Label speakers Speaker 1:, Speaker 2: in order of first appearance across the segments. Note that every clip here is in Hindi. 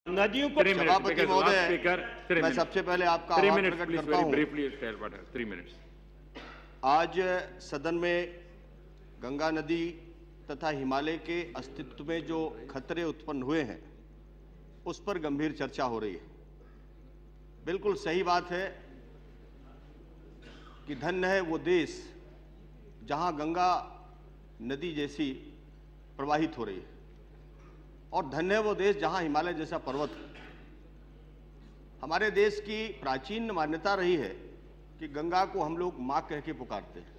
Speaker 1: नदियों को
Speaker 2: सभापति महोदय, मैं सबसे पहले आपका आभार प्रकट करता हूं। आज सदन में गंगा नदी तथा हिमालय के अस्तित्व में जो खतरे उत्पन्न हुए हैं उस पर गंभीर चर्चा हो रही है। बिल्कुल सही बात है कि धन्य है वो देश जहां गंगा नदी जैसी प्रवाहित हो रही है, और धन्य है वो देश जहां हिमालय जैसा पर्वत है। हमारे देश की प्राचीन मान्यता रही है कि गंगा को हम लोग मां कह के पुकारते हैं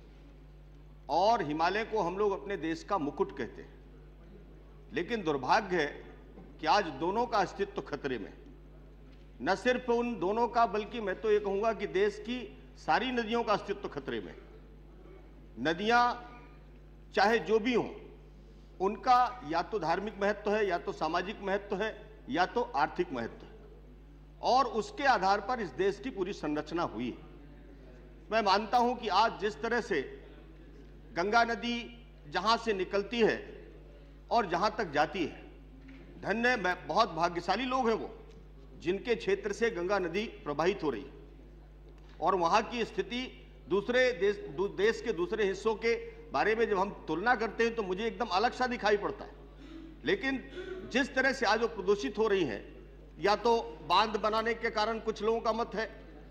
Speaker 2: और हिमालय को हम लोग अपने देश का मुकुट कहते हैं। लेकिन दुर्भाग्य है कि आज दोनों का अस्तित्व खतरे में। न सिर्फ उन दोनों का, बल्कि मैं तो ये कहूंगा कि देश की सारी नदियों का अस्तित्व खतरे में। नदियां चाहे जो भी हों, उनका या तो धार्मिक महत्व है, या तो सामाजिक महत्व है, या तो आर्थिक महत्व है, और उसके आधार पर इस देश की पूरी संरचना हुई है। मैं मानता हूं कि आज जिस तरह से गंगा नदी जहां से निकलती है और जहां तक जाती है, धन्य बहुत भाग्यशाली लोग हैं वो जिनके क्षेत्र से गंगा नदी प्रवाहित हो रही है, और वहां की स्थिति दूसरे देश के दूसरे हिस्सों के बारे में जब हम तुलना करते हैं तो मुझे एकदम अलग सा दिखाई पड़ता है। लेकिन जिस तरह से आज वो प्रदूषित हो रही हैं, या तो बांध बनाने के कारण कुछ लोगों का मत है,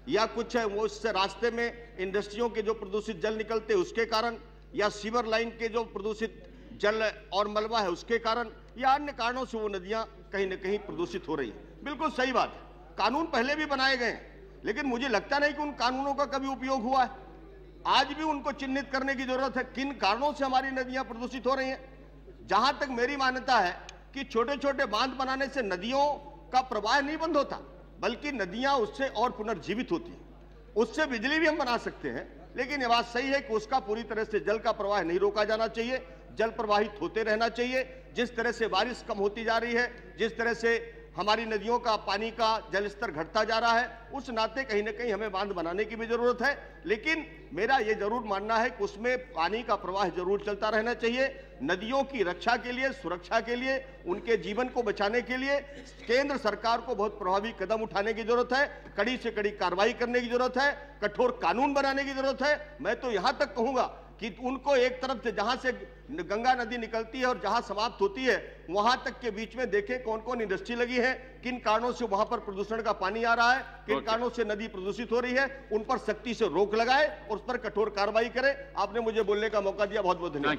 Speaker 2: या कुछ है वो इससे रास्ते में इंडस्ट्रियों के जो प्रदूषित जल निकलते हैं उसके कारण, या सीवर लाइन के जो प्रदूषित जल और मलबा है उसके कारण, या अन्य कारणों से वो नदियां कहीं न कहीं प्रदूषित हो रही है। बिल्कुल सही बात है, कानून पहले भी बनाए गए हैं, लेकिन मुझे लगता नहीं कि उन कानूनों का कभी उपयोग हुआ है। आज भी उनको चिन्हित करने की जरूरत है, किन कारणों से हमारी नदियां प्रदूषित हो रही हैं। जहां तक मेरी मान्यता है कि छोटे छोटे बांध बनाने से नदियों का प्रवाह नहीं बंद होता, बल्कि नदियां उससे और पुनर्जीवित होती हैं। उससे बिजली भी हम बना सकते हैं, लेकिन यह बात सही है कि उसका पूरी तरह से जल का प्रवाह नहीं रोका जाना चाहिए, जल प्रवाहित होते रहना चाहिए। जिस तरह से बारिश कम होती जा रही है, जिस तरह से हमारी नदियों का पानी का जल स्तर घटता जा रहा है, उस नाते कहीं न कहीं हमें बांध बनाने की भी जरूरत है। लेकिन मेरा यह जरूर मानना है कि उसमें पानी का प्रवाह जरूर चलता रहना चाहिए। नदियों की रक्षा के लिए, सुरक्षा के लिए, उनके जीवन को बचाने के लिए केंद्र सरकार को बहुत प्रभावी कदम उठाने की जरूरत है, कड़ी से कड़ी कार्रवाई करने की जरूरत है, कठोर कानून बनाने की जरूरत है। मैं तो यहां तक कहूंगा कि उनको एक तरफ से जहां से गंगा नदी निकलती है और जहां समाप्त होती है वहां तक के बीच में देखें कौन कौन इंडस्ट्री लगी है, किन कारणों से वहां पर प्रदूषण का पानी आ रहा है, किन कारणों से नदी प्रदूषित हो रही है, उन पर सख्ती से रोक लगाए और उस पर कठोर कार्रवाई करें। आपने मुझे बोलने का मौका दिया, बहुत बहुत धन्यवाद।